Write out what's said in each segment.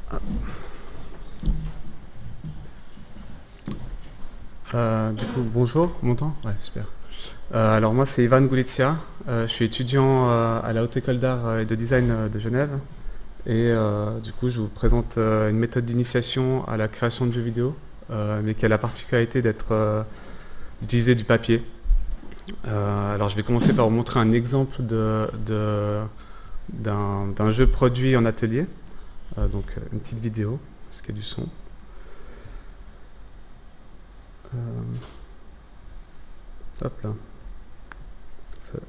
Du coup, bonjour, on m'entend? Ouais, super. Alors moi c'est Ivan Goulitia, je suis étudiant à la Haute École d'Art et de Design de Genève et du coup je vous présente une méthode d'initiation à la création de jeux vidéo mais qui a la particularité d'utiliser du papier. Alors je vais commencer par vous montrer un exemple d'un jeu produit en atelier, donc une petite vidéo, parce qu'il y a du son. Euh, Hop là. Ça-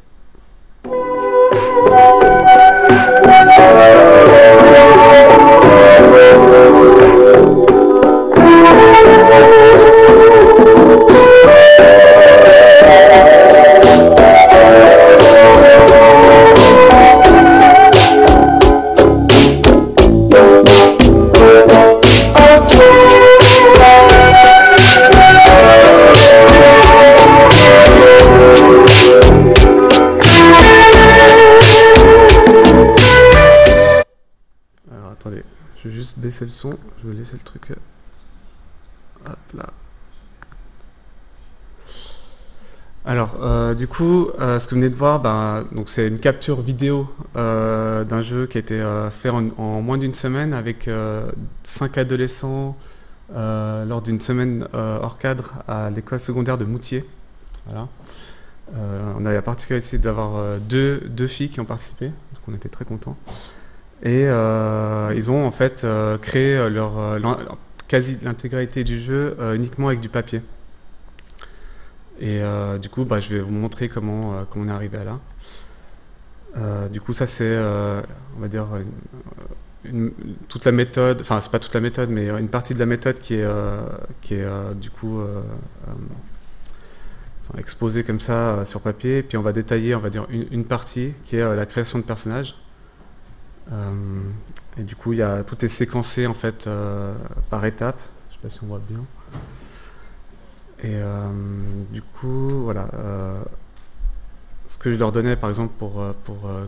Alors attendez, je vais juste baisser le son, je vais laisser le truc. Hop là. Alors, du coup, ce que vous venez de voir, donc c'est une capture vidéo d'un jeu qui a été fait en moins d'une semaine avec 5 adolescents lors d'une semaine hors cadre à l'école secondaire de Moutier. Voilà. On a la particularité d'avoir deux filles qui ont participé, donc on était très contents. Et ils ont en fait créé quasi l'intégralité du jeu uniquement avec du papier. Et du coup, je vais vous montrer comment on est arrivé à là. Du coup, ça c'est, on va dire, toute la méthode. Enfin, c'est pas toute la méthode, mais une partie de la méthode qui est du coup exposée comme ça sur papier. Puis on va détailler, on va dire, une partie qui est la création de personnages. Et du coup, tout est séquencé en fait par étapes. Je sais pas si on voit bien. Et du coup, voilà. Ce que je leur donnais, par exemple, pour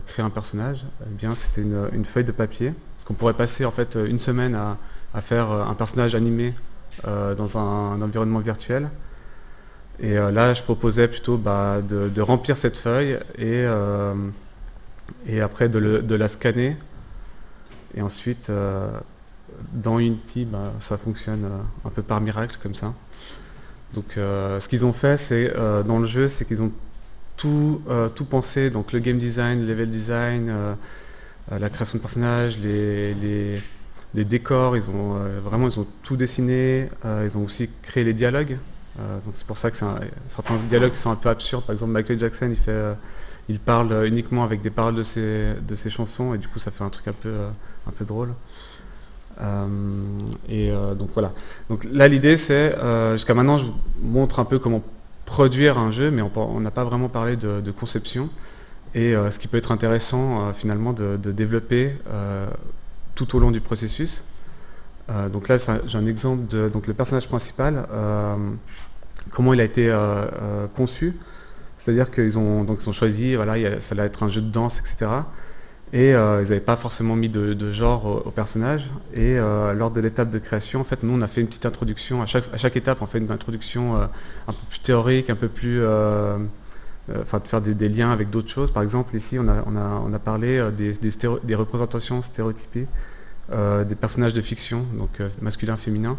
créer un personnage, eh bien, c'était une feuille de papier. Parce qu'on pourrait passer en fait une semaine à faire un personnage animé dans un environnement virtuel. Et là, je proposais plutôt de remplir cette feuille et après de la scanner. Et ensuite, dans Unity, ça fonctionne un peu par miracle comme ça. Donc ce qu'ils ont fait, c'est dans le jeu, c'est qu'ils ont tout pensé, donc le game design, le level design, la création de personnages, les décors, ils ont tout dessiné, ils ont aussi créé les dialogues. Donc c'est pour ça que certains dialogues sont un peu absurdes. Par exemple, Michael Jackson, il parle uniquement avec des paroles de ses chansons, et du coup ça fait un truc un peu drôle. Donc voilà. Donc là l'idée c'est, jusqu'à maintenant je vous montre un peu comment produire un jeu, mais on n'a pas vraiment parlé de conception. Et ce qui peut être intéressant finalement de développer tout au long du processus. Donc là j'ai un exemple donc le personnage principal, comment il a été conçu. C'est-à-dire qu'ils ont choisi, voilà, ça allait être un jeu de danse, etc. Et ils n'avaient pas forcément mis de genre au personnage. Et lors de l'étape de création, en fait, nous, on a fait une petite introduction. À chaque étape, on fait une introduction un peu plus théorique, un peu plus... de faire des liens avec d'autres choses. Par exemple, ici, on a parlé des représentations stéréotypées des personnages de fiction, donc masculin, féminin.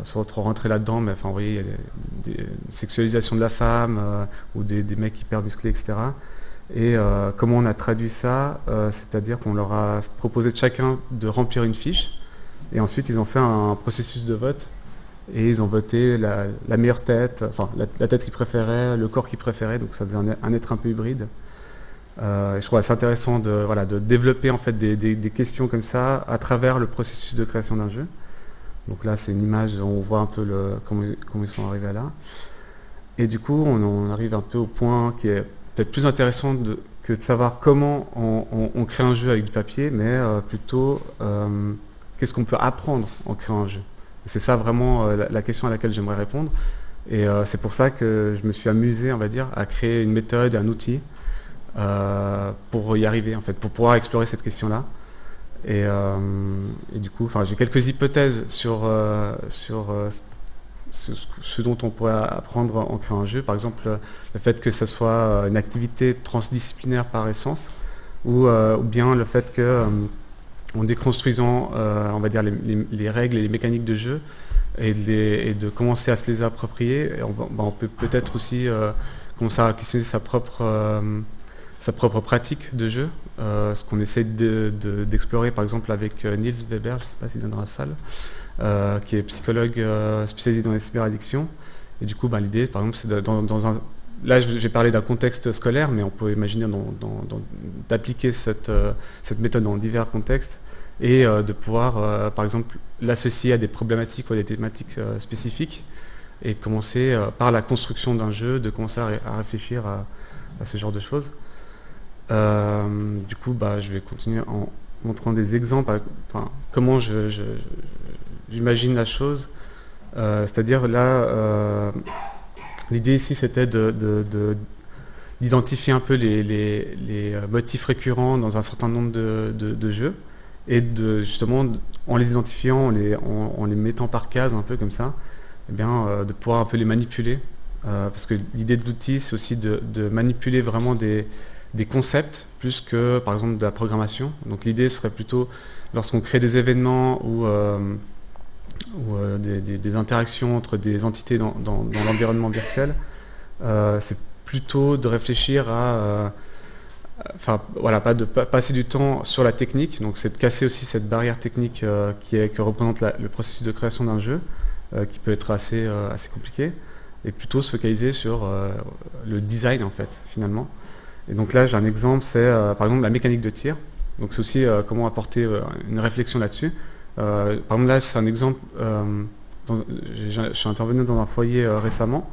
Sans trop rentrer là-dedans, mais enfin, vous voyez, il y a des sexualisations de la femme ou des mecs hyper musclés, etc. Et comment on a traduit ça, c'est-à-dire qu'on leur a proposé de chacun de remplir une fiche, et ensuite ils ont fait un processus de vote, et ils ont voté la meilleure tête, enfin la tête qu'ils préféraient, le corps qu'ils préféraient, donc ça faisait un être un peu hybride. Je trouve assez intéressant de développer en fait des questions comme ça à travers le processus de création d'un jeu. Donc là c'est une image, on voit un peu comment ils sont arrivés à là. Et du coup on arrive un peu au point qui est peut-être plus intéressant que de savoir comment on crée un jeu avec du papier, mais plutôt qu'est-ce qu'on peut apprendre en créant un jeu. C'est ça vraiment la question à laquelle j'aimerais répondre. Et c'est pour ça que je me suis amusé, on va dire, à créer une méthode, un outil pour y arriver, en fait, pour pouvoir explorer cette question-là. Et du coup, j'ai quelques hypothèses sur ce dont on pourrait apprendre en créant un jeu. Par exemple, le fait que ce soit une activité transdisciplinaire par essence, ou bien le fait que en déconstruisant, on va dire, les règles et les mécaniques de jeu, et de commencer à se les approprier, on peut peut-être aussi commencer à questionner sa propre pratique de jeu, ce qu'on essaie d'explorer par exemple avec Niels Weber, je ne sais pas s'il est dans la salle, qui est psychologue spécialisé dans les cyberaddictions. Et du coup, l'idée, par exemple, c'est là, j'ai parlé d'un contexte scolaire, mais on peut imaginer d'appliquer cette méthode dans divers contextes et de pouvoir, par exemple, l'associer à des problématiques ou à des thématiques spécifiques et de commencer, par la construction d'un jeu, de commencer à réfléchir à ce genre de choses. Du coup, je vais continuer en montrant des exemples, comment j'imagine la chose. C'est-à-dire là, l'idée ici, c'était d'identifier un peu les motifs récurrents dans un certain nombre de jeux et justement, en les identifiant, en les mettant par case un peu comme ça, de pouvoir un peu les manipuler. Parce que l'idée de l'outil, c'est aussi de manipuler vraiment des concepts plus que par exemple de la programmation. Donc l'idée serait plutôt, lorsqu'on crée des événements ou des interactions entre des entités dans l'environnement virtuel, c'est plutôt de réfléchir à pas de passer du temps sur la technique, donc c'est de casser aussi cette barrière technique que représente le processus de création d'un jeu, qui peut être assez compliqué, et plutôt se focaliser sur le design en fait, finalement. Et donc là j'ai un exemple, c'est par exemple la mécanique de tir. Donc c'est aussi comment apporter une réflexion là-dessus. Par exemple là c'est un exemple, je suis intervenu dans un foyer récemment,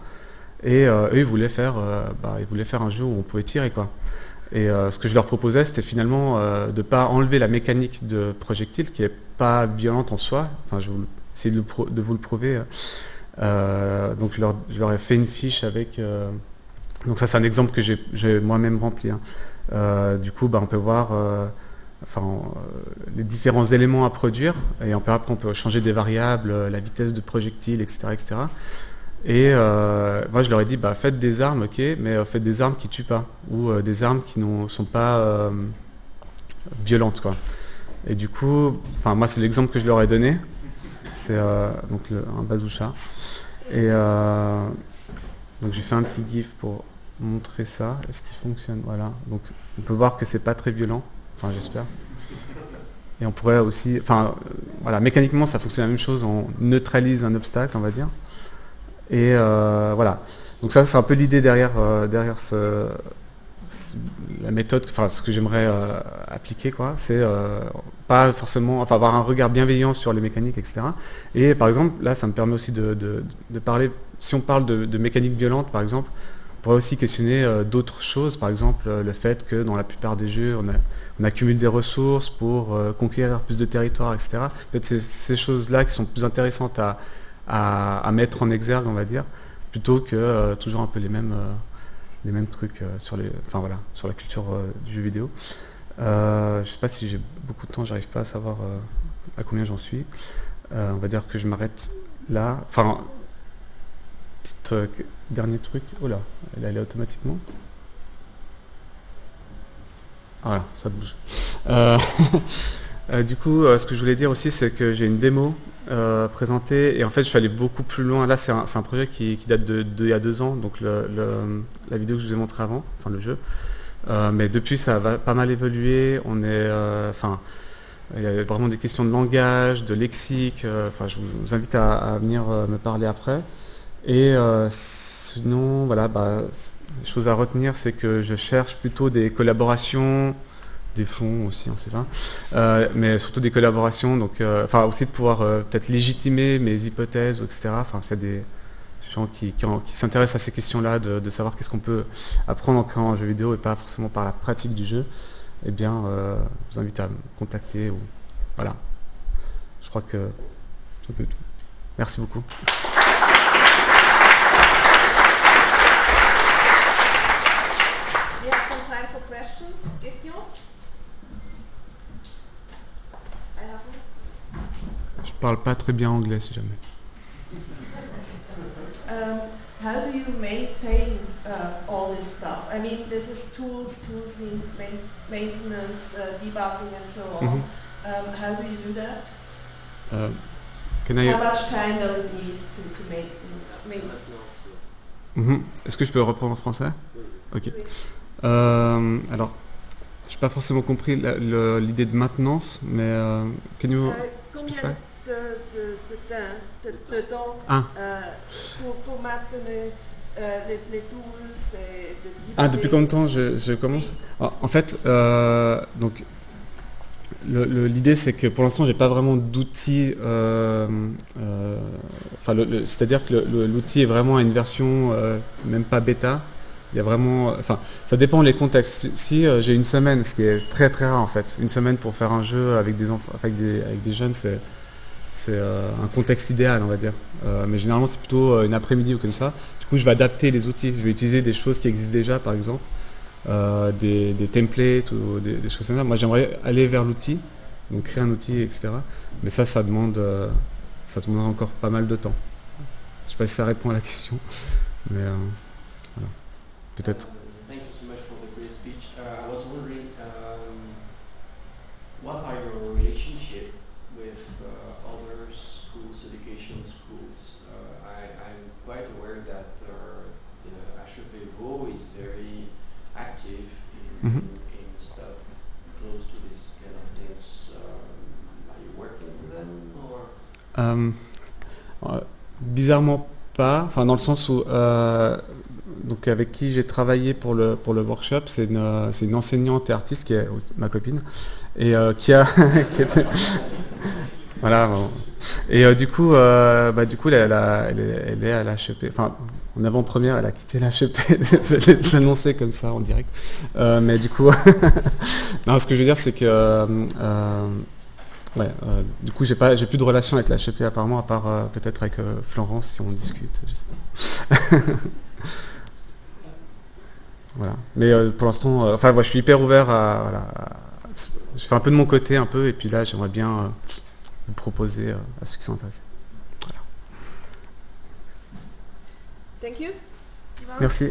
et eux ils voulaient faire un jeu où on pouvait tirer, quoi. Et ce que je leur proposais, c'était finalement de ne pas enlever la mécanique de projectile, qui n'est pas violente en soi. Enfin, je vais essayer de vous le prouver. Donc je leur ai fait une fiche avec... donc ça, c'est un exemple que j'ai moi-même rempli. Hein. Du coup, on peut voir les différents éléments à produire. Et après, on peut changer des variables, la vitesse de projectile, etc. etc. Et moi je leur ai dit faites des armes, ok, mais faites des armes qui tuent pas, ou des armes qui ne sont pas violentes, quoi. Et du coup, moi c'est l'exemple que je leur ai donné, c'est donc un bazooka. Et donc j'ai fait un petit gif pour montrer ça. Est-ce qu'il fonctionne? Voilà. Donc on peut voir que c'est pas très violent, j'espère. Et on pourrait aussi, mécaniquement ça fonctionne la même chose, on neutralise un obstacle, on va dire. Et voilà. Donc ça, c'est un peu l'idée derrière la méthode, ce que j'aimerais appliquer, quoi. C'est pas forcément, avoir un regard bienveillant sur les mécaniques, etc. Et par exemple, là, ça me permet aussi de parler. Si on parle de mécanique violente, par exemple, on pourrait aussi questionner d'autres choses. Par exemple, le fait que dans la plupart des jeux, on accumule des ressources pour conquérir plus de territoire, etc. Peut-être ces choses-là qui sont plus intéressantes à mettre en exergue, on va dire, plutôt que toujours un peu les mêmes trucs sur la culture du jeu vidéo. Je sais pas si j'ai beaucoup de temps, j'arrive pas à savoir à combien j'en suis. On va dire que je m'arrête là. Petit dernier truc. Oh là, elle est allée automatiquement. Voilà, ça bouge. Du coup, ce que je voulais dire aussi, c'est que j'ai une démo présentée, et en fait je suis allé beaucoup plus loin. Là c'est un projet qui date il y a 2 ans, donc la vidéo que je vous ai montrée avant, le jeu. Mais depuis ça va pas mal évoluer. Il y a vraiment des questions de langage, de lexique. Je vous invite à venir me parler après. Et sinon, les choses à retenir, c'est que je cherche plutôt des collaborations, des fonds aussi, on sait pas, mais surtout des collaborations, donc aussi de pouvoir peut-être légitimer mes hypothèses, etc. C'est des gens qui s'intéressent à ces questions-là, de savoir qu'est-ce qu'on peut apprendre en créant un jeu vidéo et pas forcément par la pratique du jeu. Eh bien, je vous invite à me contacter. Voilà. Je crois que c'est un peu tout. Merci beaucoup. parle pas très bien anglais, si jamais. How do you maintain all this stuff? I mean, this is tools mean maintenance, debugging, and so on. How do you do that? How much time does it need to make? Est-ce que je peux reprendre en français? Ok. Alors, j'ai pas forcément compris l'idée de maintenance, mais can you specify? De temps pour maintenir les tools et de débugger. Depuis combien de temps je commence? Alors, en fait, donc l'idée c'est que pour l'instant j'ai pas vraiment d'outils, c'est-à-dire que l'outil est vraiment à une version même pas bêta. Il y a vraiment, ça dépend les contextes. Si j'ai une semaine, ce qui est très très rare en fait, une semaine pour faire un jeu avec des enfants, avec des jeunes, c'est un contexte idéal, on va dire. Mais généralement, c'est plutôt une après-midi ou comme ça. Du coup, je vais adapter les outils. Je vais utiliser des choses qui existent déjà, par exemple, des templates ou des choses comme ça. Moi, j'aimerais aller vers l'outil, donc créer un outil, etc. Mais ça demande encore pas mal de temps. Je sais pas si ça répond à la question, mais voilà. Peut-être. Thank you so much for the great speech. I was wondering, what are your relationship with other schools, education schools? I'm quite aware that HEPVO is very active in stuff close to this kind of things. Are you working with them or? Bizarrement pas. Enfin, dans le sens où donc avec qui j'ai travaillé pour le workshop, c'est une enseignante et artiste qui est ma copine et qui était voilà. Bon. Et du coup elle est à l'HEP. Enfin, en avant-première, elle a quitté l'HEP. Je vais l'annoncer comme ça en direct. Mais du coup, non, ce que je veux dire, c'est que du coup, j'ai plus de relation avec l'HEP apparemment, à part peut-être avec Florence si on discute. Je sais pas. Voilà. Mais pour l'instant, moi, je suis hyper ouvert je fais un peu de mon côté, un peu, et puis là, j'aimerais bien vous proposer à ceux qui sont intéressés. Voilà. Thank you. Merci.